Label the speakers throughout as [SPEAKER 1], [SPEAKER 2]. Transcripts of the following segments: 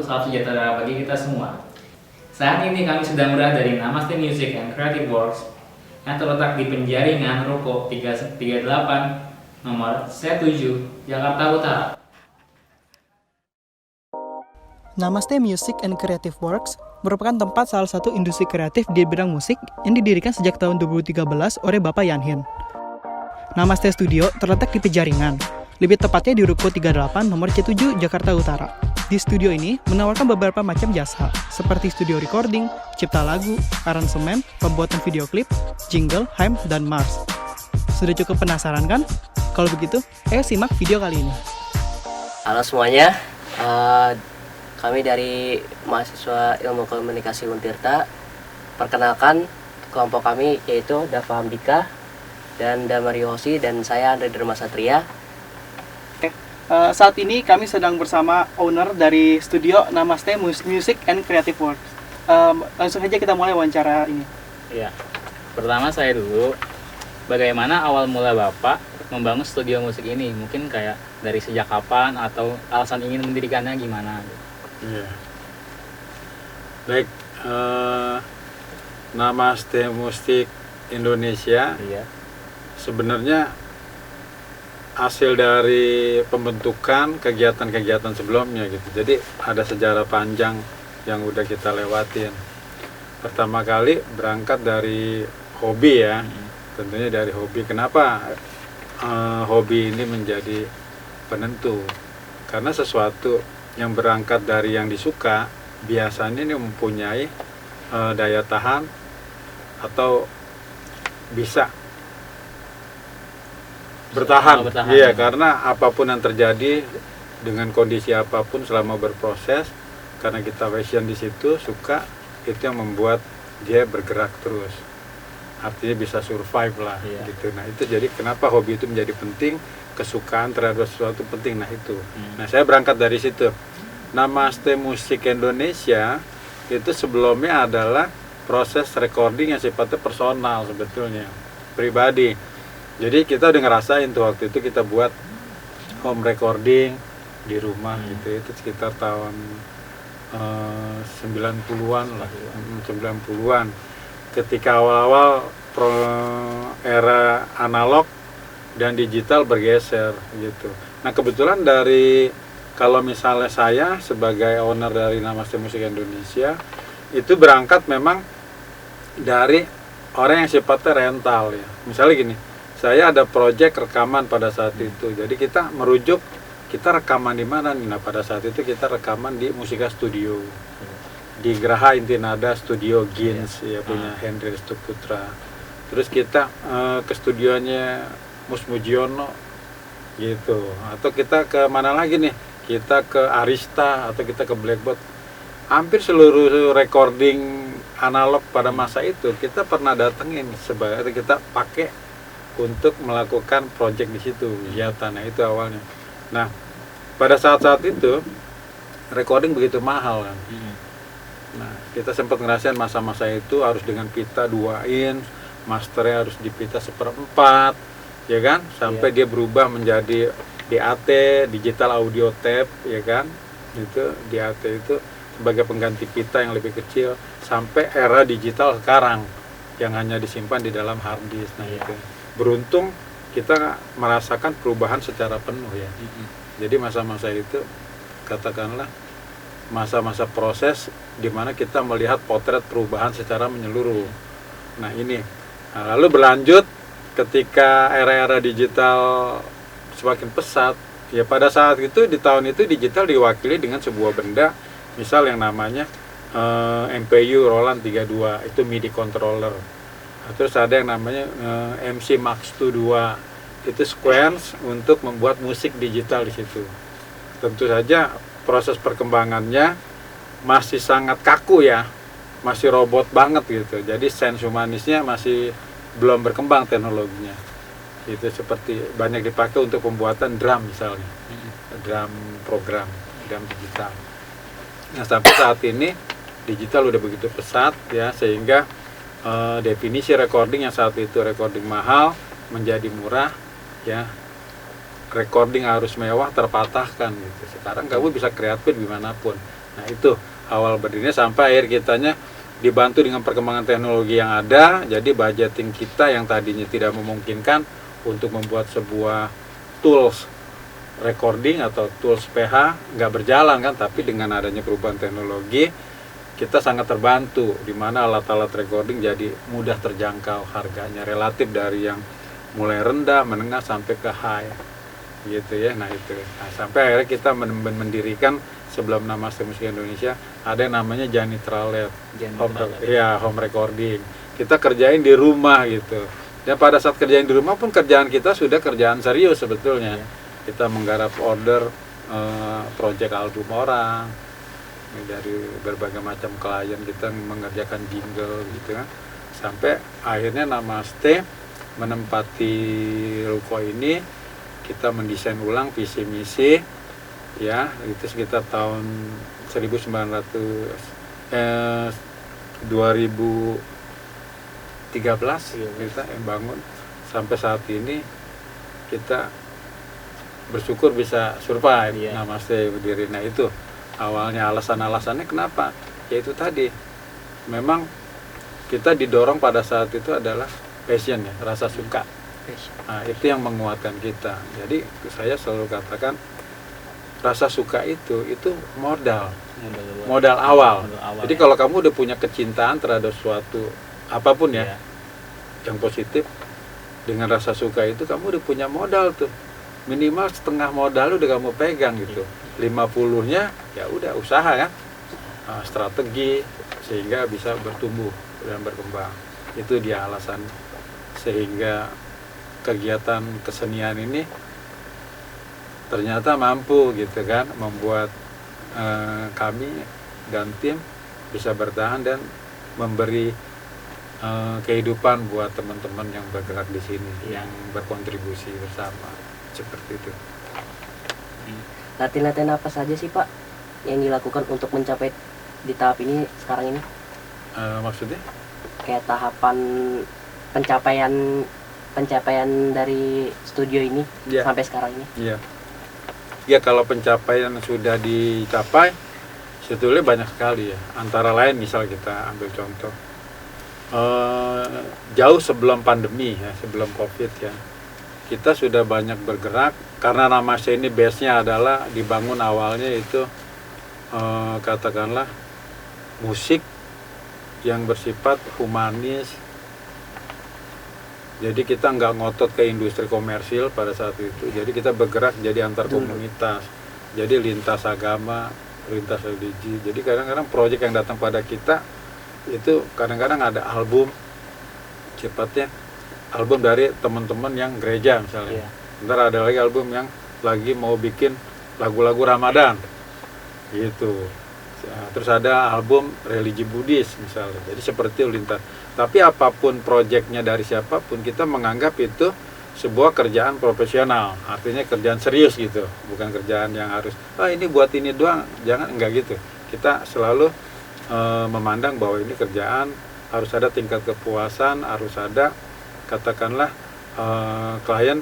[SPEAKER 1] salam sejahtera bagi kita semua. Saat ini kami sedang berada di Namaste Music and Creative Works yang terletak di penjaringan Ruko 338 nomor C7 Jakarta Utara.
[SPEAKER 2] Namaste Music and Creative Works merupakan tempat salah satu industri kreatif di bidang musik yang didirikan sejak tahun 2013 oleh Bapak Yanhin. Namaste Studio terletak di Penjaringan, lebih tepatnya di Ruko 38 nomor C7 Jakarta Utara. Di studio ini menawarkan beberapa macam jasa, seperti studio recording, cipta lagu, aransemen, pembuatan video klip, jingle, hype, dan Mars. Sudah cukup penasaran kan? Kalau begitu, ayo simak video kali ini.
[SPEAKER 3] Halo semuanya, kami dari mahasiswa Ilmu Komunikasi Untirta. Perkenalkan kelompok kami yaitu Dava Hamdika dan Damario Hosi, dan saya Andre Dharma Satria.
[SPEAKER 2] Saat ini kami sedang bersama owner dari studio Namaste Music and Creative Works. Langsung saja kita mulai wawancara ini.
[SPEAKER 1] Iya. Pertama saya dulu, bagaimana awal mula Bapak membangun studio musik ini? Mungkin kayak dari sejak kapan atau alasan ingin mendirikannya gimana?
[SPEAKER 4] Iya. Baik, Namaste Musik Indonesia.
[SPEAKER 1] Iya.
[SPEAKER 4] Sebenarnya hasil dari pembentukan kegiatan-kegiatan sebelumnya gitu. Jadi ada sejarah panjang yang udah kita lewatin. Pertama kali berangkat dari hobi ya. Tentunya dari hobi. Kenapa hobi ini menjadi penentu? Karena sesuatu yang berangkat dari yang disuka biasanya ini mempunyai daya tahan atau bisa bertahan. Iya, karena apapun yang terjadi dengan kondisi apapun selama berproses, karena kita passion di situ, suka, itu yang membuat dia bergerak terus. Artinya bisa survive lah, gitu. Nah itu jadi kenapa hobi itu menjadi penting, kesukaan terhadap sesuatu penting. Nah itu. Nah saya berangkat dari situ. Namaste Musik Indonesia itu sebelumnya adalah proses recording yang sifatnya personal sebetulnya, pribadi. Jadi kita udah ngerasain tuh waktu itu kita buat home recording di rumah gitu. Itu sekitar tahun 90-an lah, 90-an. Ketika awal-awal era analog dan digital bergeser gitu. Nah kebetulan kalau misalnya saya sebagai owner dari Namaste Musik Indonesia itu berangkat memang dari orang yang sifatnya rental ya. Misalnya gini, saya ada proyek rekaman pada saat itu, jadi kita merujuk kita rekaman di mana nih. Nah pada saat itu kita rekaman di Musika Studio di Graha Intinada Studio Gins ya, punya Henry Restuputra. Terus kita ke studionya Mus Mujiono gitu, atau kita ke mana lagi nih, kita ke Arista atau kita ke Blackboard. Hampir seluruh recording analog pada masa itu kita pernah datengin, sebagai kita pakai untuk melakukan proyek di situ, kegiatan. Nah itu awalnya. Nah pada saat-saat itu recording begitu mahal kan. Nah kita sempat ngerasain masa-masa itu harus dengan pita 2 inch, masternya harus di pita 1/4, ya kan, sampai dia berubah menjadi DAT, digital audio tape, ya kan. Itu DAT itu sebagai pengganti pita yang lebih kecil, sampai era digital sekarang yang hanya disimpan di dalam hard disk. Nah itu beruntung kita merasakan perubahan secara penuh ya. Jadi masa-masa itu katakanlah masa-masa proses di mana kita melihat potret perubahan secara menyeluruh. Nah ini, lalu berlanjut ketika era-era digital semakin pesat ya. Pada saat itu di tahun itu digital diwakili dengan sebuah benda, misal yang namanya MPU Roland 32, itu MIDI controller. Terus ada yang namanya MC Max 2, itu sequence untuk membuat musik digital di situ. Tentu saja proses perkembangannya masih sangat kaku ya, masih robot banget gitu. Jadi sense humanisnya masih belum berkembang teknologinya. Itu seperti banyak dipakai untuk pembuatan drum misalnya, drum program, drum digital. Nah sampai saat ini digital udah begitu pesat ya, sehingga definisi recording yang saat itu recording mahal menjadi murah ya, recording harus mewah terpatahkan gitu. Sekarang kamu bisa kreatif dimanapun. Nah itu awal berdirinya, sampai akhir kitanya dibantu dengan perkembangan teknologi yang ada. Jadi budgeting kita yang tadinya tidak memungkinkan untuk membuat sebuah tools recording atau tools PH nggak berjalan kan, tapi dengan adanya perubahan teknologi kita sangat terbantu, di mana alat-alat recording jadi mudah terjangkau harganya, relatif dari yang mulai rendah, menengah sampai ke high gitu ya. Nah itu, nah, sampai akhirnya kita mendirikan sebelum Namaste Musik Indonesia ada yang namanya Janitra Lab, home recording. Kita kerjain di rumah gitu. Dan pada saat kerjain di rumah pun kerjaan kita sudah kerjaan serius sebetulnya. Kita menggarap order project album orang dari berbagai macam klien, kita mengerjakan jingle gitu kan. Sampai akhirnya Namaste menempati ruko ini, kita mendesain ulang visi misi ya, itu sekitar tahun 2013 kita yang bangun. Sampai saat ini kita bersyukur bisa survive Namaste berdiri. Nah itu awalnya, alasannya kenapa, yaitu tadi memang kita didorong pada saat itu adalah passion ya, rasa suka. Nah, itu yang menguatkan kita. Jadi saya selalu katakan rasa suka itu modal awal. Jadi kalau kamu udah punya kecintaan terhadap suatu apapun ya, yang positif, dengan rasa suka itu kamu udah punya modal tuh. Minimal setengah modal udah kamu pegang gitu. 50-nya ya udah usaha kan, strategi, sehingga bisa bertumbuh dan berkembang. Itu dia alasan sehingga kegiatan kesenian ini ternyata mampu gitu kan, membuat kami dan tim bisa bertahan dan memberi kehidupan buat teman-teman yang bergerak di sini, yang berkontribusi bersama, seperti itu.
[SPEAKER 3] Latihan-latihan apa saja sih Pak yang dilakukan untuk mencapai di tahap ini sekarang ini?
[SPEAKER 4] Maksudnya?
[SPEAKER 3] Kayak tahapan pencapaian dari studio ini sampai sekarang ini? Iya.
[SPEAKER 4] Ya kalau pencapaian sudah dicapai sebetulnya banyak sekali ya. Antara lain misal kita ambil contoh jauh sebelum pandemi ya, sebelum COVID ya, kita sudah banyak bergerak karena Namaste ini base-nya adalah dibangun awalnya itu katakanlah musik yang bersifat humanis. Jadi kita nggak ngotot ke industri komersil pada saat itu. Jadi kita bergerak jadi antar komunitas. Jadi lintas agama, lintas religi. Jadi kadang-kadang proyek yang datang pada kita itu kadang-kadang ada album, cepatnya album dari teman-teman yang gereja misalnya. Ntar ada lagi album yang lagi mau bikin lagu-lagu Ramadan gitu. Terus ada album religi Buddhis misalnya. Jadi seperti lintas. Tapi apapun proyeknya dari siapapun, kita menganggap itu sebuah kerjaan profesional. Artinya kerjaan serius gitu. Bukan kerjaan yang harus, ini buat ini doang. Jangan, enggak gitu. Kita selalu memandang bahwa ini kerjaan, harus ada tingkat kepuasan, harus ada katakanlah klien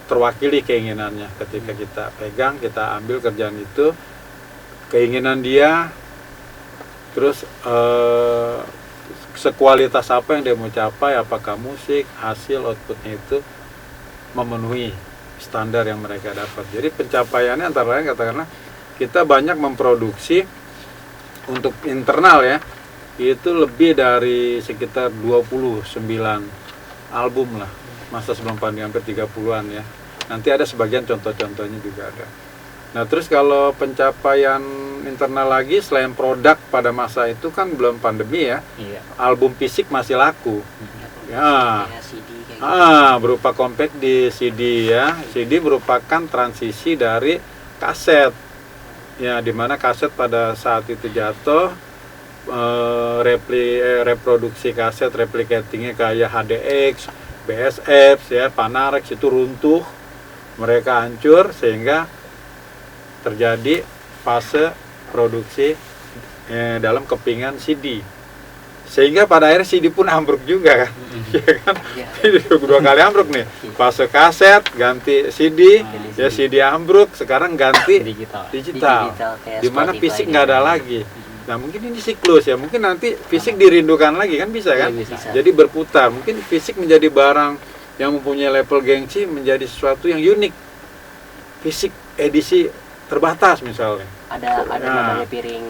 [SPEAKER 4] terwakili keinginannya. Ketika kita pegang, kita ambil kerjaan itu, keinginan dia, terus sekualitas apa yang dia mau capai, apakah musik, hasil, outputnya itu memenuhi standar yang mereka dapat. Jadi pencapaiannya antara lain katakanlah kita banyak memproduksi untuk internal ya, itu lebih dari sekitar 29 album lah, masa sebelum pandemi hampir 30-an ya. Nanti ada sebagian contoh-contohnya juga ada. Nah terus kalau pencapaian internal lagi selain produk pada masa itu kan belum pandemi ya, album fisik masih laku. Ya, berupa compact di CD ya. CD merupakan transisi dari kaset. Ya, dimana kaset pada saat itu jatuh, reproduksi kaset, replicatingnya kayak HDX, BSF, ya, Panarex itu runtuh, mereka hancur sehingga terjadi fase produksi dalam kepingan CD. Sehingga pada akhirnya CD pun ambruk juga kan. Ya kan?
[SPEAKER 3] Iya.
[SPEAKER 4] Dua kali ambruk nih. Fase kaset ganti CD, ya CD ambruk, sekarang ganti
[SPEAKER 1] Digital.
[SPEAKER 4] digital.
[SPEAKER 3] Kayak
[SPEAKER 4] Dimana
[SPEAKER 3] Spotify
[SPEAKER 4] fisik
[SPEAKER 3] gitu.
[SPEAKER 4] nggak ada lagi. Nah mungkin ini siklus ya, mungkin nanti fisik dirindukan lagi kan bisa kan?
[SPEAKER 3] Iya, bisa.
[SPEAKER 4] Jadi berputar, mungkin fisik menjadi barang yang mempunyai level gengsi menjadi sesuatu yang unik. Fisik edisi terbatas misalnya.
[SPEAKER 3] Ada
[SPEAKER 4] Nah.
[SPEAKER 3] namanya piring.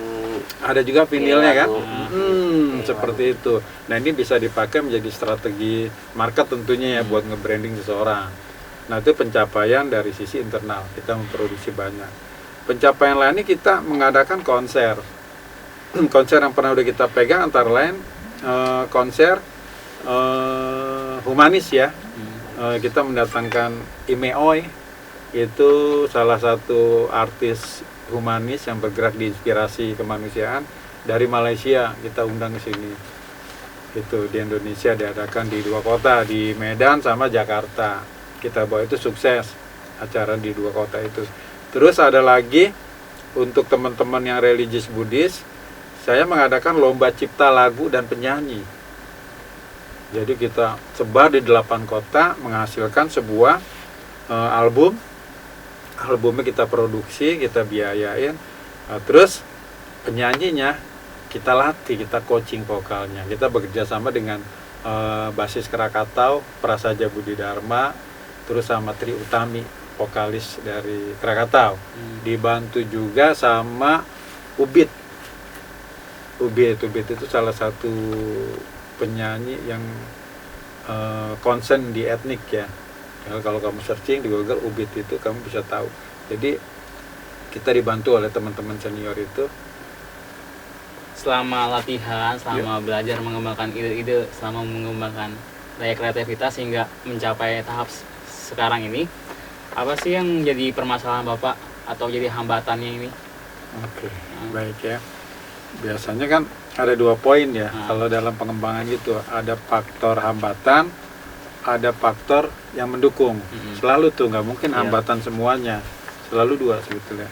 [SPEAKER 4] Ada juga vinilnya kan?
[SPEAKER 3] lagu. Piring
[SPEAKER 4] Seperti
[SPEAKER 3] lagu.
[SPEAKER 4] itu. Nah ini bisa dipakai menjadi strategi market tentunya ya buat nge-branding seseorang. Nah itu pencapaian dari sisi internal, kita memproduksi banyak. Pencapaian lainnya kita mengadakan konser. Konser yang pernah udah kita pegang antara lain konser humanis ya. Kita mendatangkan Imeoy, itu salah satu artis humanis yang bergerak di inspirasi kemanusiaan dari Malaysia, kita undang ke sini. Itu di Indonesia diadakan di 2 kota, di Medan sama Jakarta. Kita bawa, itu sukses acara di 2 kota itu. Terus ada lagi untuk teman-teman yang religius Buddhis, saya mengadakan lomba cipta lagu dan penyanyi. Jadi kita sebar di 8 kota, menghasilkan sebuah album. Albumnya kita produksi, kita biayain. Terus penyanyinya kita latih, kita coaching vokalnya. Kita bekerja sama dengan basis Krakatau, Prasaja Budi Dharma, terus sama Tri Utami, vokalis dari Krakatau. Dibantu juga sama Ubit. Ubit itu salah satu penyanyi yang konsen di etnik ya. Kalau kamu searching di Google Ubit itu kamu bisa tahu. Jadi kita dibantu oleh teman-teman senior itu.
[SPEAKER 1] Selama latihan, selama belajar mengembangkan ide-ide, selama mengembangkan daya kreativitas hingga mencapai tahap sekarang ini, apa sih yang jadi permasalahan Bapak atau jadi hambatannya ini?
[SPEAKER 4] Oke, baik ya. Biasanya kan ada 2 poin ya. Kalau dalam pengembangan gitu ada faktor hambatan, ada faktor yang mendukung. Selalu tuh, nggak mungkin hambatan semuanya. Selalu 2 sebetulnya.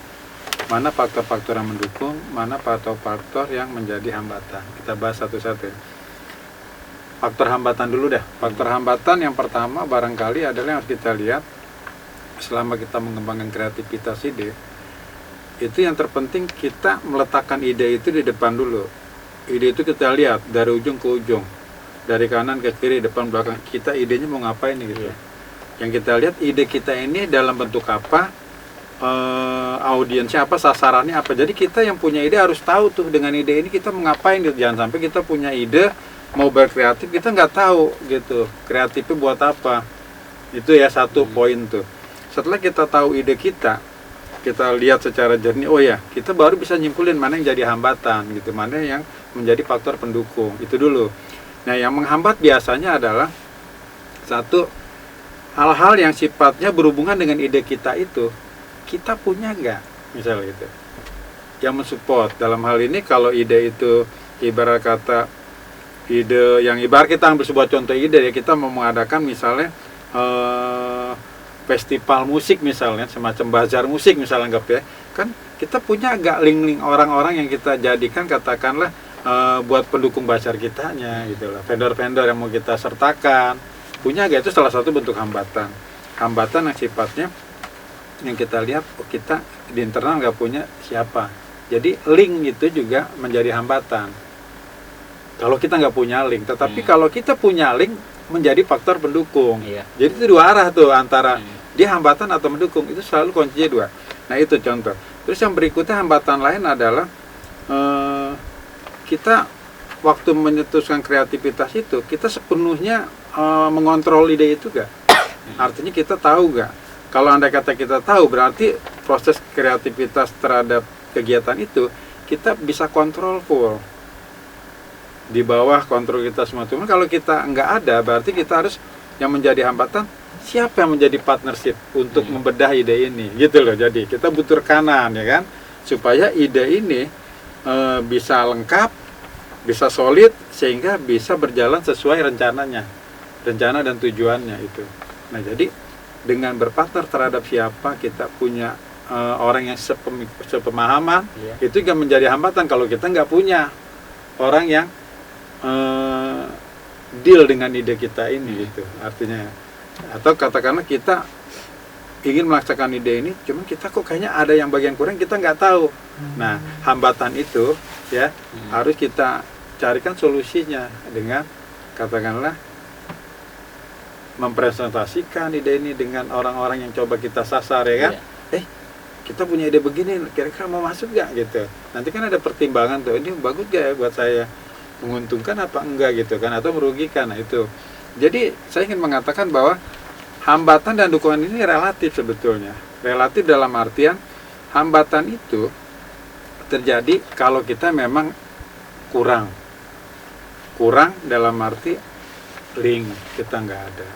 [SPEAKER 4] Mana faktor-faktor yang mendukung, mana faktor-faktor yang menjadi hambatan. Kita bahas satu-satu. Faktor hambatan dulu dah. Faktor hambatan yang pertama barangkali adalah yang harus kita lihat selama kita mengembangkan kreativitas ide. Itu yang terpenting kita meletakkan ide itu di depan dulu. Ide itu kita lihat dari ujung ke ujung. Dari kanan ke kiri, depan belakang, kita idenya mau ngapain nih gitu. Yang kita lihat ide kita ini dalam bentuk apa, audiensnya apa, sasarannya apa. Jadi kita yang punya ide harus tahu tuh dengan ide ini kita mau ngapain gitu. Jangan sampai kita punya ide mau berkreatif kita nggak tahu gitu kreatifnya buat apa. Itu ya satu poin tuh. Setelah kita tahu ide kita lihat secara jernih, oh ya kita baru bisa nyimpulin mana yang jadi hambatan gitu, mana yang menjadi faktor pendukung. Itu dulu. Nah, yang menghambat biasanya adalah satu, hal-hal yang sifatnya berhubungan dengan ide kita itu, kita punya nggak, misalnya gitu. Yang mensupport, dalam hal ini kalau ide itu ibarat kata, ide yang ibarat kita ambil sebuah contoh ide ya, kita mau mengadakan misalnya festival musik misalnya, semacam bazar musik misalnya anggap ya, kan kita punya nggak link-link orang-orang yang kita jadikan katakanlah buat pendukung bazar kitanya gitu lah, vendor-vendor yang mau kita sertakan, punya gak? Itu salah satu bentuk hambatan yang sifatnya yang kita lihat, oh kita di internal nggak punya siapa, jadi link itu juga menjadi hambatan kalau kita nggak punya link. Tetapi kalau kita punya link menjadi faktor pendukung. Jadi itu 2 arah tuh, antara dia hambatan atau mendukung, itu selalu kuncinya 2. Nah itu contoh. Terus yang berikutnya hambatan lain adalah kita waktu menyetuskan kreativitas itu, kita sepenuhnya mengontrol ide itu gak? Artinya kita tahu gak? Kalau andai kata kita tahu, berarti proses kreativitas terhadap kegiatan itu, kita bisa kontrol full. Di bawah kontrol kita semua. Cuma kalau kita nggak ada, berarti kita harus, yang menjadi hambatan, siapa yang menjadi partnership untuk membedah ide ini? Gitu loh, jadi kita butuh rekanan ya kan? Supaya ide ini bisa lengkap, bisa solid, sehingga bisa berjalan sesuai rencananya, rencana dan tujuannya itu. Nah jadi dengan berpartner terhadap siapa, kita punya orang yang sepemahaman, itu juga menjadi hambatan kalau kita nggak punya orang yang deal dengan ide kita ini gitu artinya, atau katakanlah kita ingin melaksanakan ide ini, cuman kita kok kayaknya ada yang bagian kurang, kita nggak tahu. Nah, hambatan itu ya harus kita carikan solusinya dengan katakanlah mempresentasikan ide ini dengan orang-orang yang coba kita sasar ya kan. Kita punya ide begini, kira-kira mau masuk nggak gitu. Nanti kan ada pertimbangan tuh, ini bagus gak ya buat saya, menguntungkan apa enggak gitu kan, atau merugikan. Nah itu. Jadi saya ingin mengatakan bahwa hambatan dan dukungan ini relatif sebetulnya. Relatif dalam artian hambatan itu terjadi kalau kita memang kurang dalam arti link kita nggak ada,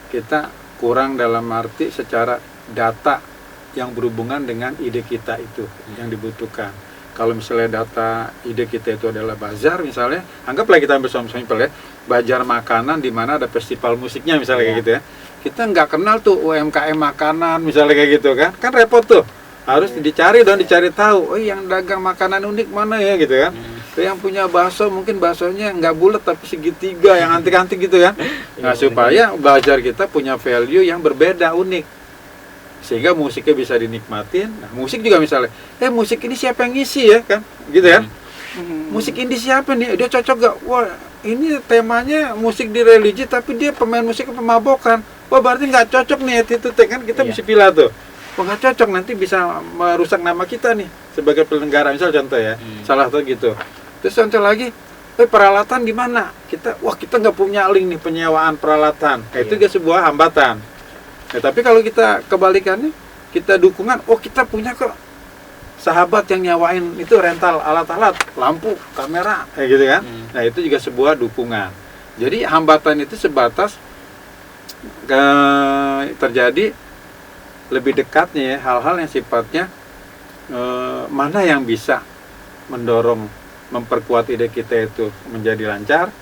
[SPEAKER 4] kita kurang dalam arti secara data yang berhubungan dengan ide kita itu yang dibutuhkan. Kalau misalnya data ide kita itu adalah bazar misalnya, anggaplah kita ambil contoh ya, bazar makanan di mana ada festival musiknya misalnya kayak gitu ya. Kita nggak kenal tuh UMKM makanan misalnya kayak gitu kan repot tuh. Harus dicari dan dicari tahu, yang dagang makanan unik mana ya gitu kan. Yang punya bakso mungkin baksonya nggak bulat tapi segitiga yang antik-antik gitu kan. Nah supaya bazar kita punya value yang berbeda, unik, sehingga musiknya bisa dinikmatin. Nah, musik juga misalnya, musik ini siapa yang ngisi ya kan, gitu kan? Musik ini siapa nih? Dia cocok gak? Wah, ini temanya musik di religi, tapi dia pemain musik pemabokan. Wah, berarti nggak cocok nih attitude kan? Kita mesti pilih tuh. Wah, nggak cocok, nanti bisa merusak nama kita nih sebagai penyelenggara. Misal contoh ya, salah satu gitu. Terus contoh lagi, peralatan gimana? Kita nggak punya link nih penyewaan peralatan. Itu juga sebuah hambatan. Tapi kalau kita kebalikannya, kita dukungan, kita punya kok sahabat yang nyawain itu rental alat-alat, lampu, kamera, kayak gitu kan. Nah itu juga sebuah dukungan. Jadi hambatan itu sebatas terjadi lebih dekatnya ya, hal-hal yang sifatnya mana yang bisa mendorong, memperkuat ide kita itu menjadi lancar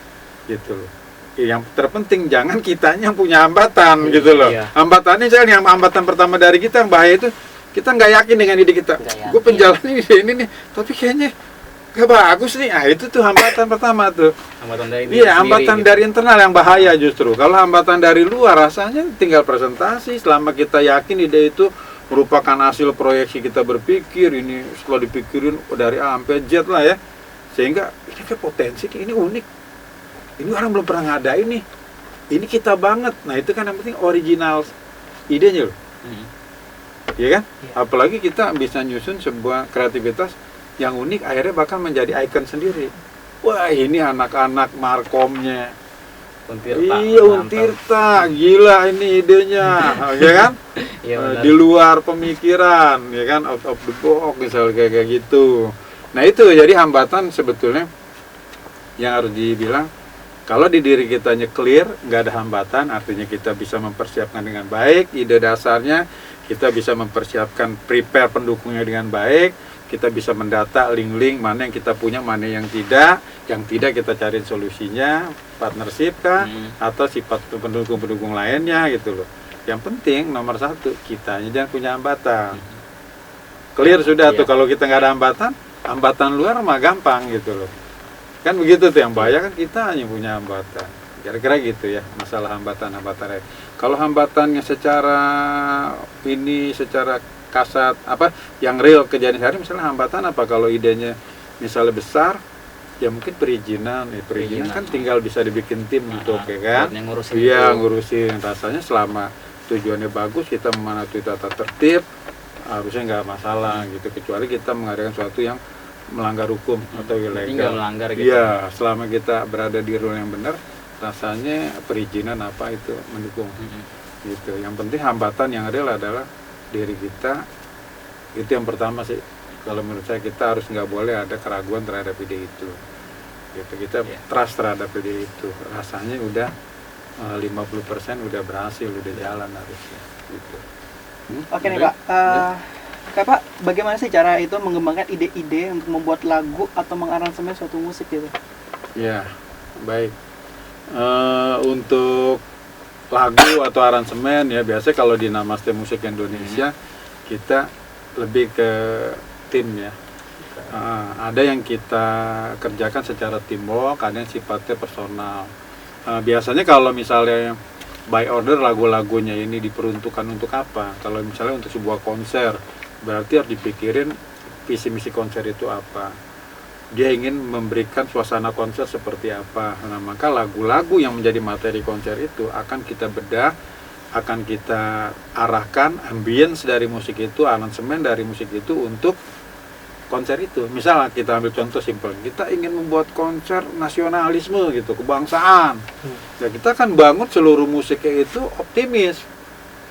[SPEAKER 4] gitu loh. Yang terpenting jangan kitanya yang punya hambatan gitu loh. Hambatannya misalnya yang hambatan pertama dari kita yang bahaya itu kita nggak yakin dengan ide kita. Gue penjalan ini nih, tapi kayaknya gak bagus nih. Ah itu tuh hambatan pertama tuh.
[SPEAKER 1] Hambatan dari
[SPEAKER 4] hambatan gitu. Dari internal yang bahaya justru. Kalau hambatan dari luar rasanya tinggal presentasi. Selama kita yakin ide itu merupakan hasil proyeksi kita berpikir, ini setelah dipikirin dari A sampai Z lah ya, sehingga ini kayak potensi, ini unik. Ini orang belum pernah ngadain nih. Ini kita banget. Nah itu kan yang penting original idenya loh. Iya kan? Apalagi kita bisa nyusun sebuah kreativitas yang unik, akhirnya bahkan menjadi ikon sendiri. Wah ini anak-anak markomnya
[SPEAKER 1] Untirta.
[SPEAKER 4] Iya Untirta, gila ini idenya, ya kan? Di luar pemikiran, ya kan? Out of the box misalnya kayak gitu. Nah itu jadi hambatan sebetulnya yang harus dibilang. Kalau di diri kitanya clear, nggak ada hambatan, artinya kita bisa mempersiapkan dengan baik ide dasarnya, kita bisa mempersiapkan prepare pendukungnya dengan baik, kita bisa mendata link-link mana yang kita punya, mana yang tidak kita cari solusinya, partnership kah, atau sifat pendukung-pendukung lainnya gitu loh. Yang penting nomor satu, kitanya jangan punya hambatan. Clear sudah tuh, kalau kita nggak ada hambatan luar mah gampang gitu loh. Kan begitu tuh, yang bahaya kan kita hanya punya hambatan. Kira-kira gitu ya, masalah hambatan. Kalau hambatannya secara kasat, yang real kejadian sehari, misalnya hambatan apa? Kalau idenya misalnya besar, ya mungkin perizinan kan tinggal bisa dibikin tim untuk ya kan? Ngurusin. Rasanya selama tujuannya bagus, kita mematuhi tata tertib, harusnya nggak masalah gitu. Kecuali kita mengadakan sesuatu yang melanggar hukum atau ilegal. Iya, selama kita berada di rule yang benar, rasanya perizinan apa itu mendukung. Gitu. Yang penting hambatan yang real adalah diri kita. Itu yang pertama sih. Kalau menurut saya kita harus nggak boleh ada keraguan terhadap ide itu. Gitu. Kita trust terhadap ide itu. Rasanya udah 50% udah berhasil, udah jalan harusnya. Gitu.
[SPEAKER 2] Oke nih Pak. Pak, bagaimana sih cara itu mengembangkan ide-ide untuk membuat lagu atau mengaransemen suatu musik gitu?
[SPEAKER 4] Ya, baik. Untuk lagu atau aransemen ya biasanya kalau di Namaste Musik Indonesia kita lebih ke tim ya. Ada yang kita kerjakan secara teamwork, ada yang sifatnya personal. Biasanya kalau misalnya by order lagu-lagunya ini diperuntukkan untuk apa? Kalau misalnya untuk sebuah konser, berarti harus dipikirin visi misi konser itu apa. Dia ingin memberikan suasana konser seperti apa. Nah, maka lagu-lagu yang menjadi materi konser itu akan kita bedah, akan kita arahkan ambience dari musik itu, aransemen dari musik itu untuk konser itu. Misalnya kita ambil contoh simpel, kita ingin membuat konser nasionalisme gitu, kebangsaan. Ya kita kan bangun seluruh musiknya itu optimis.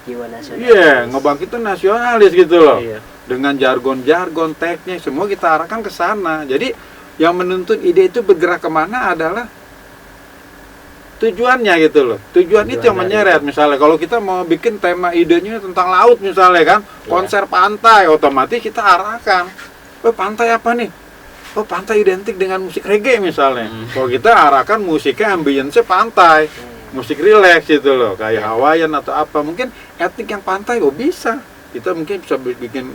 [SPEAKER 3] Jiwa nasional.
[SPEAKER 4] Iya, ngebangkitin nasionalis gitu loh.
[SPEAKER 3] Iya.
[SPEAKER 4] Dengan jargon-jargon, teknik, semua kita arahkan ke sana. Jadi yang menuntun ide itu bergerak kemana adalah tujuannya gitu loh. Tujuan itu yang menyeret. Misalnya kalau kita mau bikin tema idenya tentang laut misalnya kan, konser pantai, otomatis kita arahkan. Oh pantai apa nih? Oh pantai identik dengan musik reggae misalnya. Kalau kita arahkan musiknya ambience pantai, musik relax gitu loh, kayak Hawaiian atau apa. Mungkin etnik yang pantai, oh bisa. Kita mungkin bisa bikin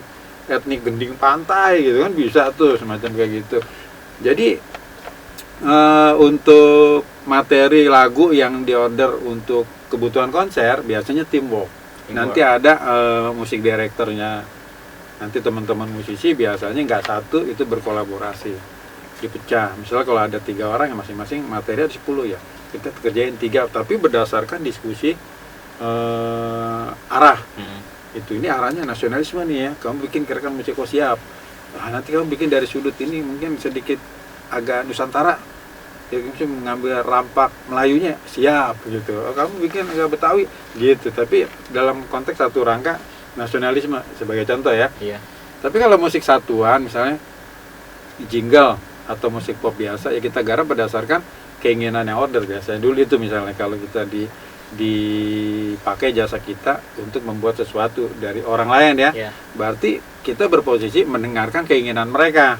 [SPEAKER 4] etnik gending pantai gitu kan, bisa tuh semacam kayak gitu. Jadi untuk materi lagu yang diorder untuk kebutuhan konser biasanya teamwork. Nanti ada musik direkturnya. Nanti teman-teman musisi biasanya nggak satu, itu berkolaborasi, dipecah. Misalnya kalau ada 3 orang yang masing-masing materi ada 10 ya, kita kerjain 3, tapi berdasarkan diskusi arah. Itu ini arahnya nasionalisme nih ya, kamu bikin kira-kira musik siap. Nanti kamu bikin dari sudut ini mungkin sedikit agak Nusantara, ya kamu mengambil rampak Melayunya siap gitu. Kamu bikin agak Betawi gitu, tapi dalam konteks satu rangka nasionalisme sebagai contoh ya.
[SPEAKER 1] Iya.
[SPEAKER 4] Tapi kalau musik satuan misalnya jingle atau musik pop biasa ya kita garap berdasarkan keinginan yang order biasanya dulu itu. Misalnya kalau kita dipakai jasa kita untuk membuat sesuatu dari orang lain ya, berarti kita berposisi mendengarkan keinginan mereka.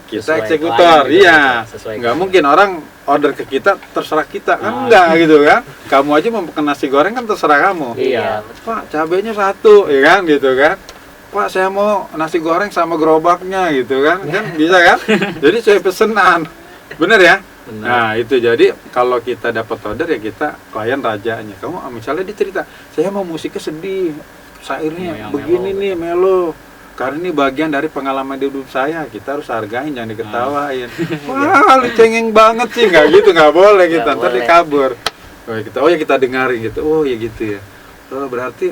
[SPEAKER 4] Kita sesuai eksekutor, iya. Nggak mungkin orang order ke kita terserah kita, kan enggak gitu kan. Kamu aja mau makan nasi goreng kan terserah kamu.
[SPEAKER 3] Iya.
[SPEAKER 4] Pak, cabenya 1, ya kan gitu kan. Pak, saya mau nasi goreng sama gerobaknya gitu kan. Kan bisa kan? Jadi saya pesenan. Bener ya?
[SPEAKER 1] Bener.
[SPEAKER 4] Nah, itu jadi kalau kita dapat order ya kita klien rajanya. Kamu misalnya dia cerita, "Saya mau musiknya sedih. Syairnya begini
[SPEAKER 1] melo.
[SPEAKER 4] Nih, melo. Karena ini bagian dari pengalaman hidup saya, kita harus hargain, jangan diketawain." Wah, lu cengeng banget sih, nggak gitu, nggak boleh kita, ntar dia kabur. Oh ya kita dengarin gitu, oh ya gitu ya. Oh berarti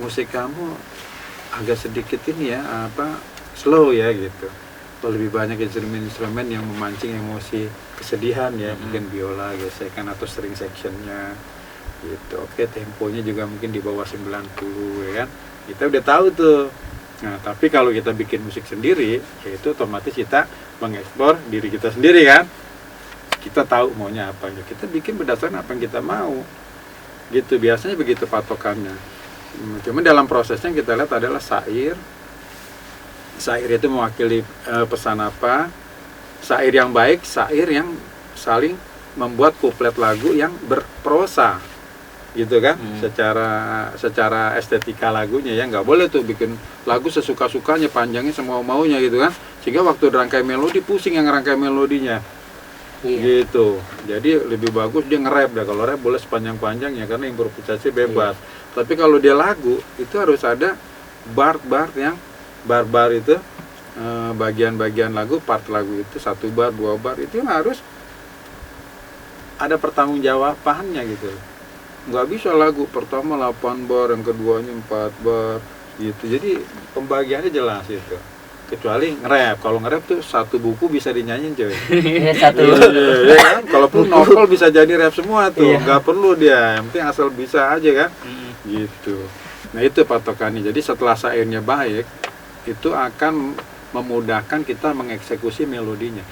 [SPEAKER 4] musik kamu agak sedikit ini ya, slow ya gitu. Oh, lebih banyak instrumen-instrumen yang memancing emosi kesedihan ya, mungkin biola, gesekan atau string sectionnya gitu. Oke, temponya juga mungkin di bawah 90 ya kan. Kita udah tahu tuh. Nah, tapi kalau kita bikin musik sendiri, yaitu otomatis kita mengeksplor diri kita sendiri kan. Kita tahu maunya apa, ya kita bikin berdasarkan apa yang kita mau. Gitu, biasanya begitu patokannya. Cuma dalam prosesnya kita lihat adalah syair. Syair itu mewakili pesan apa? Syair yang baik, syair yang saling membuat kuplet lagu yang berprosa. Gitu kan, secara estetika lagunya ya, nggak boleh tuh bikin lagu sesuka-sukanya, panjangnya semau maunya gitu kan, sehingga waktu rangkai melodi pusing yang ngerangkai melodinya. Gitu, jadi lebih bagus dia nge-rap dah. Kalau rap boleh sepanjang-panjangnya karena improvisasi bebas. Tapi kalau dia lagu itu harus ada bar-bar yang bar-bar itu bagian-bagian lagu, part lagu itu 1 bar 2 bar itu yang harus ada pertanggungjawabannya gitu. Nggak bisa lagu pertama 8 bar, yang keduanya 4 bar gitu. Jadi pembagiannya jelas itu. Kecuali nge-rap. Kalau nge-rap tuh 1 buku bisa dinyanyiin coy.
[SPEAKER 3] Satu.
[SPEAKER 4] Iya kan? Kalaupun novel bisa jadi rap semua tuh. Nggak perlu dia. Yang penting asal bisa aja kan. Gitu. Nah itu patokannya. Jadi setelah syairnya baik, itu akan memudahkan kita mengeksekusi melodinya.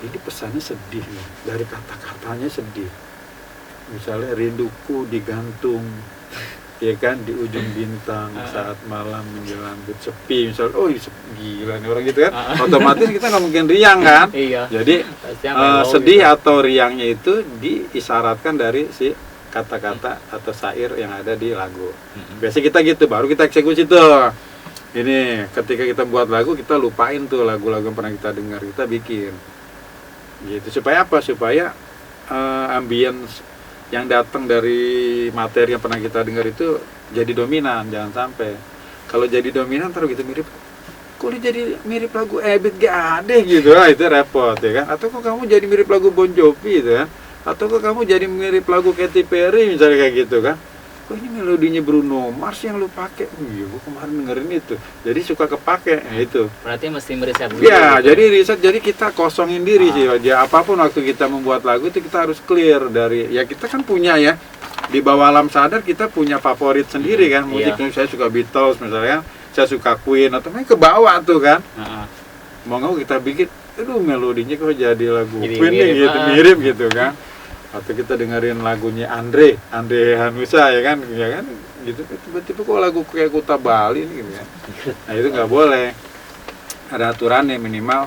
[SPEAKER 4] Ini pesannya sedih nih. Dari kata-katanya sedih. Misalnya rinduku digantung ya kan di ujung bintang saat malam menjelang sepi misalnya, oh gila nih orang gitu kan, otomatis kita nggak mungkin riang kan. Jadi sedih gitu. Atau riangnya itu diisyaratkan dari si kata-kata atau syair yang ada di lagu. Biasanya kita gitu, baru kita eksekusi tuh. ini ketika kita buat lagu kita lupain tuh lagu-lagu yang pernah kita dengar, kita bikin gitu. Supaya apa? Supaya ambience yang datang dari materi yang pernah kita dengar itu jadi dominan. Jangan sampai kalau jadi dominan terus gitu mirip, kok lu jadi mirip lagu Ebit G.Ade gitu, itu repot ya kan. Atau kok kamu jadi mirip lagu Bon Jovi gitu kan, atau kok kamu jadi mirip lagu Katy Perry misalnya kayak gitu kan. Kok ini melodinya Bruno Mars yang lu pakai? Iya, gua kemarin dengerin itu. Jadi suka kepake, itu.
[SPEAKER 1] Berarti mesti meriset dulu.
[SPEAKER 4] Ya,
[SPEAKER 1] gitu.
[SPEAKER 4] jadi riset, jadi kita kosongin diri sih. Ya, apapun waktu kita membuat lagu itu kita harus clear dari, ya kita kan punya ya, di bawah alam sadar kita punya favorit sendiri kan. Musik saya suka Beatles misalnya, saya suka Queen, atau ke bawah tuh kan. Mau nggak kita bikin, aduh melodinya kok jadi lagu
[SPEAKER 1] Jadi
[SPEAKER 4] Queen nih,
[SPEAKER 1] mirip,
[SPEAKER 4] gitu, mirip gitu kan. Atau kita dengerin lagunya Andre Hanusa ya kan gitu, tiba-tiba kok lagu kayak Kuta Bali nih gitu kan. Nah itu nggak boleh, ada aturannya minimal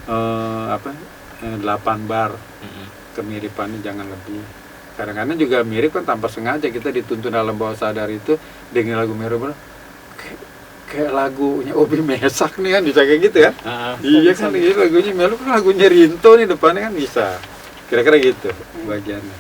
[SPEAKER 4] 8 bar, kemiripannya jangan lebih. Kadang-kadang juga mirip kan tanpa sengaja, kita dituntun dalam bawah sadar itu dengan lagu mirip kayak lagunya Obi Mesak nih kan, bisa kayak gitu kan. Iya kan, gitu, lagunya Melu kan lagunya Rinto nih depannya kan bisa. Kira-kira gitu bagiannya.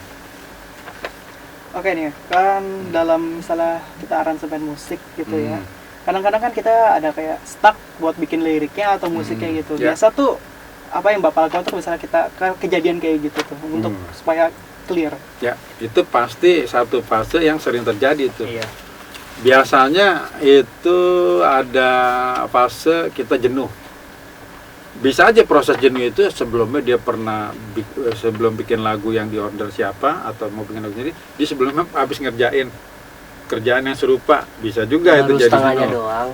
[SPEAKER 2] Oke nih, kan dalam misalnya kita aransemen musik gitu ya. Kadang-kadang kan kita ada kayak stuck buat bikin liriknya atau musiknya gitu. Biasa tuh apa yang Bapak lakukan tuh misalnya kita kejadian kayak gitu tuh untuk supaya clear. Ya,
[SPEAKER 4] itu pasti satu fase yang sering terjadi tuh.
[SPEAKER 1] Iya.
[SPEAKER 4] Biasanya itu ada fase kita jenuh. Bisa aja proses jenuh itu sebelumnya dia pernah sebelum bikin lagu yang diorder siapa atau mau bikin lagu sendiri, dia sebelumnya habis ngerjain kerjaan yang serupa, bisa juga
[SPEAKER 3] baru
[SPEAKER 4] itu jadi
[SPEAKER 3] setengahnya
[SPEAKER 4] jenuh.
[SPEAKER 3] doang.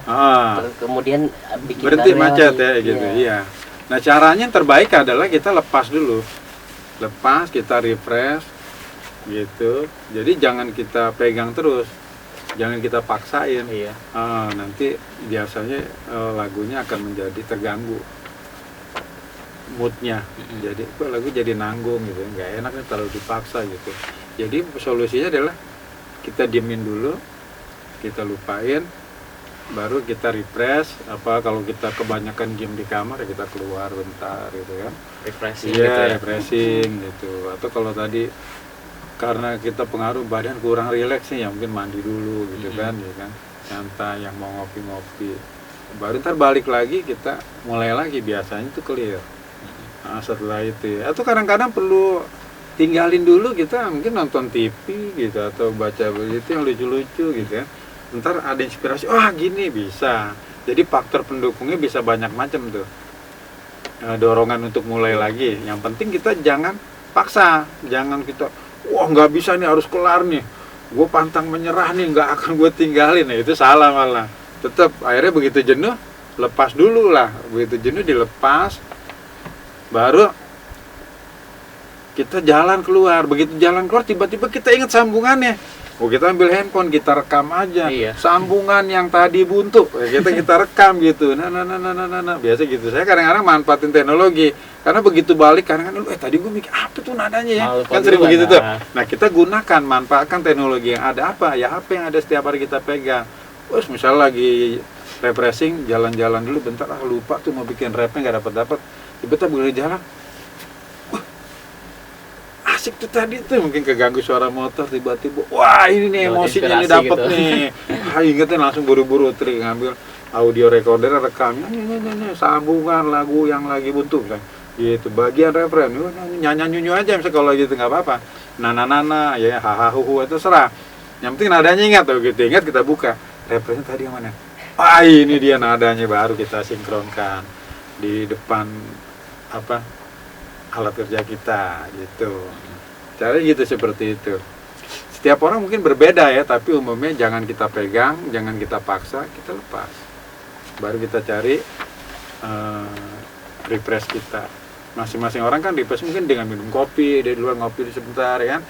[SPEAKER 4] Kemudian
[SPEAKER 3] bikin
[SPEAKER 4] berhenti
[SPEAKER 3] baru
[SPEAKER 4] macet
[SPEAKER 3] lagi.
[SPEAKER 4] ya gitu. Iya. Nah caranya yang terbaik adalah kita lepas dulu, lepas kita refresh gitu. Jadi jangan kita pegang terus, jangan kita paksain.
[SPEAKER 1] Iya.
[SPEAKER 4] Nanti biasanya lagunya akan menjadi terganggu moodnya. Jadi kok lagu jadi nanggung gitu, nggak enak nih terlalu dipaksa gitu. Jadi solusinya adalah kita diemin dulu, kita lupain, baru kita refresh. Apa kalau kita kebanyakan diem di kamar ya kita keluar bentar gitu kan,
[SPEAKER 1] Refreshing
[SPEAKER 4] iya,
[SPEAKER 1] gitu ya.
[SPEAKER 4] refreshing gitu. Atau kalau tadi karena kita pengaruh badan kurang rileks nih ya mungkin mandi dulu gitu kan, ya kan, santai, yang mau ngopi-ngopi, baru ntar balik lagi kita mulai lagi, biasanya itu clear. Nah, setelah itu ya, atau kadang-kadang perlu tinggalin dulu, kita mungkin nonton TV gitu atau baca begitu yang lucu-lucu gitu ya, ntar ada inspirasi, wah gini bisa. Jadi faktor pendukungnya bisa banyak macam tuh, dorongan untuk mulai lagi. Yang penting kita jangan paksa, jangan kita wah nggak bisa nih, harus kelar nih, gue pantang menyerah nih, nggak akan gue tinggalin. Nah, itu salah malah. Tetap akhirnya begitu jenuh lepas dulu lah, begitu jenuh dilepas, baru kita jalan keluar. Begitu jalan keluar tiba-tiba kita ingat sambungannya, kita ambil handphone, kita rekam aja.
[SPEAKER 1] Iya.
[SPEAKER 4] Sambungan yang tadi buntu kita rekam gitu. Nah biasa gitu. Saya kadang-kadang manfaatin teknologi, karena begitu balik kadang-kadang tadi gue mikir apa tuh nadanya ya, kan sering begitu tuh. Nah kita gunakan, manfaatkan teknologi yang ada. Apa ya, HP yang ada setiap hari kita pegang. Terus misalnya lagi refreshing, jalan-jalan dulu bentar, lupa tuh mau bikin rapnya nggak dapat. Tiba-tiba boleh jalan, wah asik tuh tadi tuh, mungkin keganggu suara motor, tiba-tiba wah ini nih emosinya nih dapet gitu. Nih ingetin langsung buru-buru ngambil audio recorder, rekam ini sambungan lagu yang lagi buntu kan gitu, bagian referen nyanyi aja misalnya, kalau gitu nggak apa-apa, nana ya hahaha itu serah, yang penting nadanya ingat tuh gitu, ingat kita buka referennya tadi yang mana, ini dia nadanya, baru kita sinkronkan di depan alat kerja kita gitu. Caranya gitu, seperti itu. Setiap orang mungkin berbeda ya, tapi umumnya jangan kita pegang, jangan kita paksa, kita lepas. Baru kita cari refresh kita. Masing-masing orang kan refresh mungkin dengan minum kopi, dari luar ngopi sebentar ya kan.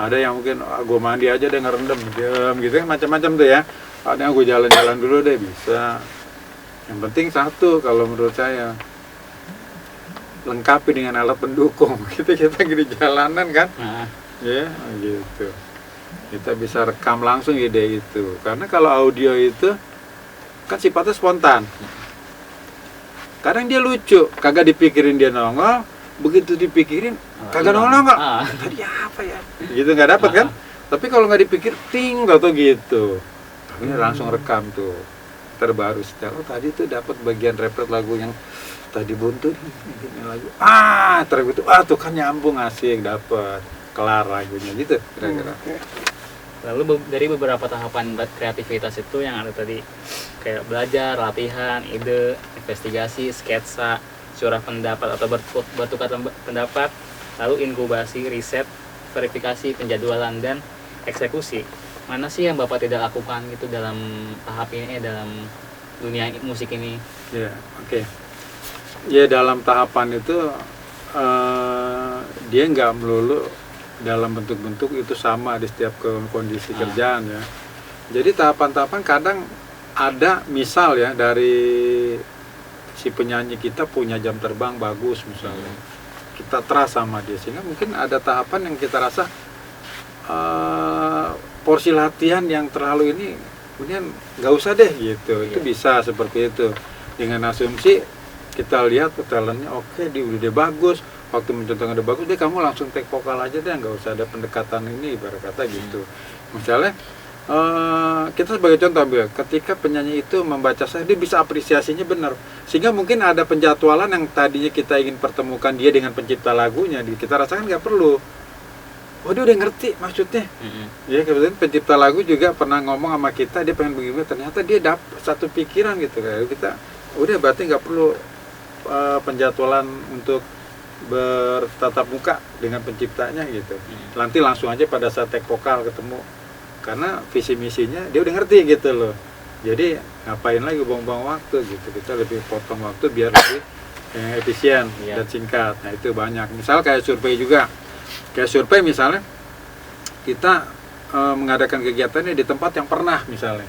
[SPEAKER 4] Ada yang mungkin gue mandi aja deh, ngerendam diam gitu kan, macam-macam tuh ya. Ada yang gue jalan-jalan dulu deh, bisa. Yang penting satu kalau menurut saya, lengkapi dengan alat pendukung. Kita gini jalanan kan, ya gitu. Kita bisa rekam langsung ide itu. Karena kalau audio itu kan sifatnya spontan. Kadang dia lucu, kagak dipikirin dia nongol, begitu dipikirin kagak nongol. Tadi apa ya? Gitu nggak dapet kan? Tapi kalau nggak dipikir, ting atau gitu. Ini langsung rekam tuh terbaru setel. Oh tadi tuh dapat bagian refret lagu yang tadi buntu ini lagu. Terus tuh kan nyambung, asik, dapat kelar lagunya gitu kira-kira.
[SPEAKER 1] Lalu dari beberapa tahapan kreativitas itu yang ada tadi kayak belajar, latihan, ide, investigasi, sketsa, curah pendapat atau bertukar pendapat, lalu inkubasi, riset, verifikasi, penjadwalan, dan eksekusi. Mana sih yang Bapak tidak lakukan gitu dalam tahap ini, dalam dunia musik ini?
[SPEAKER 4] Ya, oke. Ya dalam tahapan itu dia nggak melulu dalam bentuk-bentuk itu sama di setiap kondisi kerjaan ya. Jadi tahapan-tahapan kadang ada, misal ya, dari si penyanyi kita punya jam terbang bagus misalnya, kita trust sama dia, sehingga mungkin ada tahapan yang kita rasa porsi latihan yang terlalu ini kemudian nggak usah deh gitu. Itu bisa seperti itu, dengan asumsi kita lihat talentnya oke, dia udah bagus, waktu mencontohkan udah bagus, dia kamu langsung take vokal aja deh, nggak usah ada pendekatan ini, ibarat kata gitu. Misalnya kita sebagai contoh ambil, ketika penyanyi itu membaca saya, dia bisa apresiasinya benar, sehingga mungkin ada penjadwalan yang tadinya kita ingin pertemukan dia dengan pencipta lagunya, kita rasakan nggak perlu. Oh dia udah ngerti maksudnya. Ya kebetulan pencipta lagu juga pernah ngomong sama kita, dia pengen begini, ternyata dia dapat satu pikiran gitu. Kayak kita udah berarti nggak perlu penjadwalan untuk bertatap muka dengan penciptanya gitu. Nanti langsung aja pada saat take vokal ketemu, karena visi misinya dia udah ngerti gitu loh. Jadi ngapain lagi buang-buang waktu gitu, kita lebih potong waktu biar lebih efisien dan singkat. Nah itu banyak. Misal kayak survei juga. Kayak survei misalnya, kita mengadakan kegiatannya di tempat yang pernah misalnya,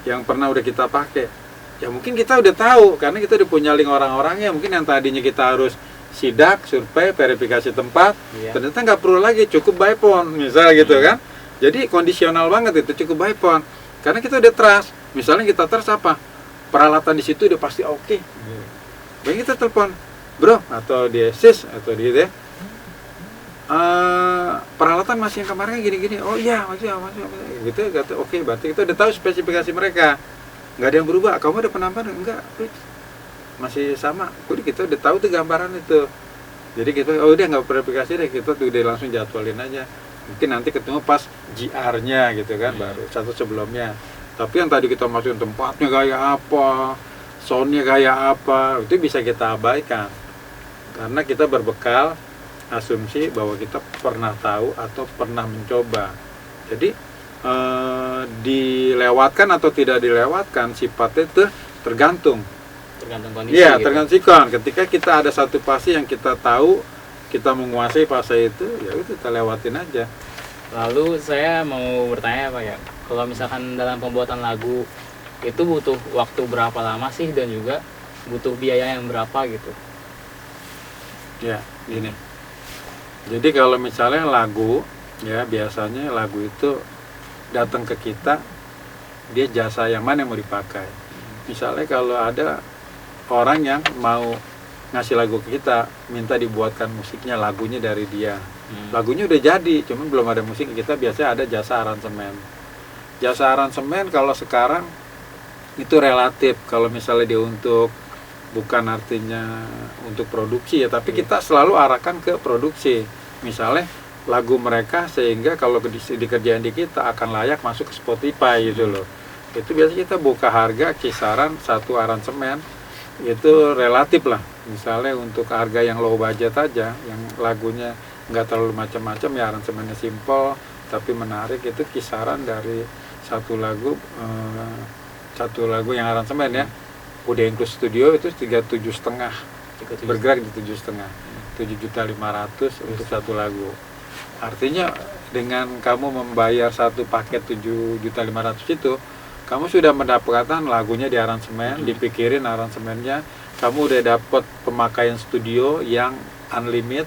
[SPEAKER 4] yang pernah udah kita pakai. Ya mungkin kita udah tahu, karena kita udah punya link orang-orangnya. Mungkin yang tadinya kita harus sidak, survei, verifikasi tempat, ternyata nggak perlu lagi, cukup by phone misalnya gitu kan. Jadi kondisional banget itu, cukup by phone. Karena kita udah trust. Misalnya kita trust apa? Peralatan di situ udah pasti oke. Baik kita telepon, bro, atau di sis, atau di gitu ya. Peralatan masih yang kemarin gini-gini. Oh iya, masih gitu. Oke, berarti kita udah tahu spesifikasi mereka. Nggak ada yang berubah. Kamu ada penambahan? Enggak, masih sama. Jadi kita udah tahu tuh gambaran itu. Jadi kita udah nggak verifikasi deh, kita tuh udah langsung jadwalin aja. Mungkin nanti ketemu pas GR-nya gitu kan, baru satu sebelumnya. Tapi yang tadi kita masukin tempatnya kayak apa, soundnya kayak apa, itu bisa kita abaikan. Karena kita berbekal asumsi bahwa kita pernah tahu atau pernah mencoba. Jadi dilewatkan atau tidak dilewatkan sifatnya itu tergantung
[SPEAKER 1] kondisi.
[SPEAKER 4] Iya,
[SPEAKER 1] gitu.
[SPEAKER 4] tergantung. Ketika kita ada satu fase yang kita tahu, kita menguasai fase itu, ya itu kita lewatin aja.
[SPEAKER 1] Lalu saya mau bertanya Pak ya, kalau misalkan dalam pembuatan lagu itu butuh waktu berapa lama sih, dan juga butuh biaya yang berapa gitu?
[SPEAKER 4] Ya, gini. Jadi kalau misalnya lagu, ya biasanya lagu itu datang ke kita, dia jasa yang mana yang mau dipakai. Misalnya kalau ada orang yang mau ngasih lagu ke kita, minta dibuatkan musiknya, lagunya dari dia. Lagunya udah jadi, cuman belum ada musik, kita biasanya ada jasa aransemen. Jasa aransemen kalau sekarang itu relatif. Kalau misalnya dia untuk, bukan artinya untuk produksi ya, tapi kita selalu arahkan ke produksi. Misalnya lagu mereka sehingga kalau dikerjain di kita akan layak masuk ke Spotify gitu loh. Itu biasanya kita buka harga kisaran satu aransemen itu relatif lah. Misalnya untuk harga yang low budget aja, yang lagunya nggak terlalu macam-macam, ya aransemennya simple tapi menarik, itu kisaran dari satu lagu yang aransemen ya, udah include studio itu 37,5, bergerak di 7.500.000 untuk satu lagu. Artinya dengan kamu membayar satu paket 7.500.000 itu, kamu sudah mendapatkan lagunya di aransemen, dipikirin aransemennya, kamu udah dapat pemakaian studio yang unlimited,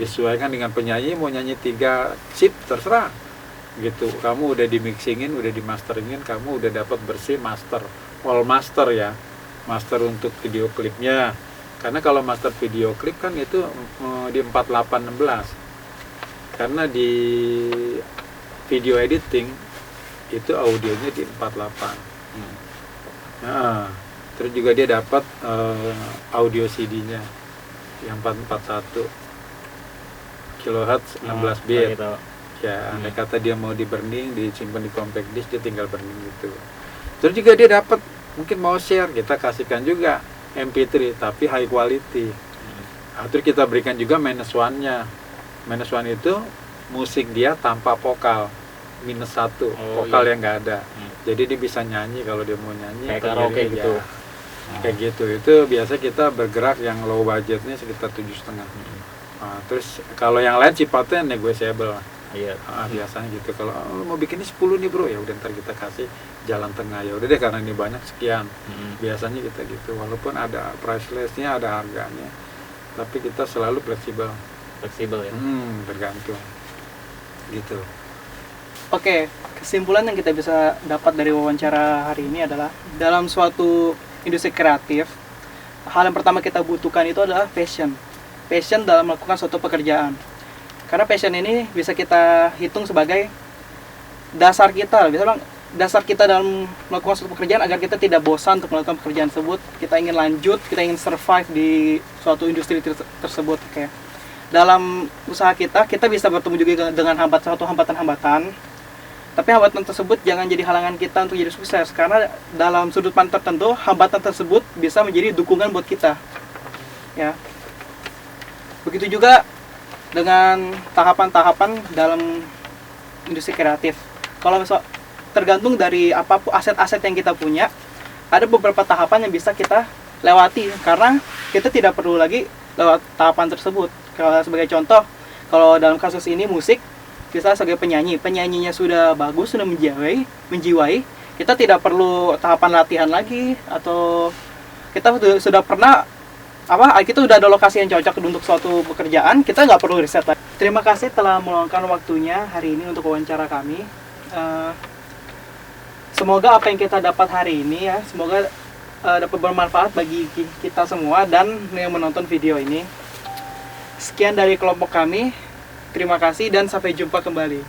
[SPEAKER 4] disesuaikan dengan penyanyi, mau nyanyi 3 shift terserah gitu. Kamu udah di mixingin, udah di masteringin, kamu udah dapat bersih master all master ya, master untuk video klipnya. Karena kalau master video klip kan itu di 4816. Karena di video editing itu audionya di 48. Nah, terus juga dia dapat audio CD-nya yang 441 kilohertz 16 bit.
[SPEAKER 1] Gitu.
[SPEAKER 4] Ya, andai kata dia mau di burning, disimpan di compact disc, dia tinggal burning gitu. Terus juga dia dapat, mungkin mau share, kita kasihkan juga MP3 tapi high quality. Terus kita berikan juga -1-nya. -1 itu musik dia tanpa vokal, -1, vokal yang nggak ada. Jadi dia bisa nyanyi kalau dia mau nyanyi.
[SPEAKER 1] Kayak karaoke gitu.
[SPEAKER 4] Kayak gitu. Itu biasa kita bergerak yang low budgetnya sekitar 7,5. Terus kalau yang lain sifatnya negotiable.
[SPEAKER 1] Iya.
[SPEAKER 4] Biasanya gitu. Kalau mau bikin ini 10 nih bro, ya udah ntar kita kasih jalan tengah, ya udah deh karena ini banyak sekian. Biasanya kita gitu. Walaupun ada price list-nya, ada harganya, tapi kita selalu fleksibel.
[SPEAKER 1] Fleksibel ya.
[SPEAKER 4] Tergantung. Gitu.
[SPEAKER 2] Oke, kesimpulan yang kita bisa dapat dari wawancara hari ini adalah dalam suatu industri kreatif, hal yang pertama kita butuhkan itu adalah passion. Passion dalam melakukan suatu pekerjaan. Karena passion ini bisa kita hitung sebagai dasar kita, bisa bilang dasar kita dalam melakukan suatu pekerjaan agar kita tidak bosan untuk melakukan pekerjaan tersebut. Kita ingin lanjut, kita ingin survive di suatu industri tersebut. Oke. Dalam usaha kita bisa bertemu juga dengan hambatan-hambatan. Tapi hambatan tersebut jangan jadi halangan kita untuk jadi sukses, karena dalam sudut pandang tertentu hambatan tersebut bisa menjadi dukungan buat kita. Ya. Begitu juga dengan tahapan-tahapan dalam industri kreatif. Kalau misal tergantung dari apapun aset-aset yang kita punya, ada beberapa tahapan yang bisa kita lewati karena kita tidak perlu lagi lewat tahapan tersebut. Kalau sebagai contoh, kalau dalam kasus ini musik, kita sebagai penyanyinya sudah bagus, sudah menjiwai, kita tidak perlu tahapan latihan lagi, atau kita sudah pernah kita udah ada lokasi yang cocok untuk suatu pekerjaan, kita nggak perlu riset lagi. Terima kasih telah meluangkan waktunya hari ini untuk wawancara kami. Semoga apa yang kita dapat hari ini ya, semoga dapat bermanfaat bagi kita semua dan yang menonton video ini. Sekian dari kelompok kami. Terima kasih dan sampai jumpa kembali.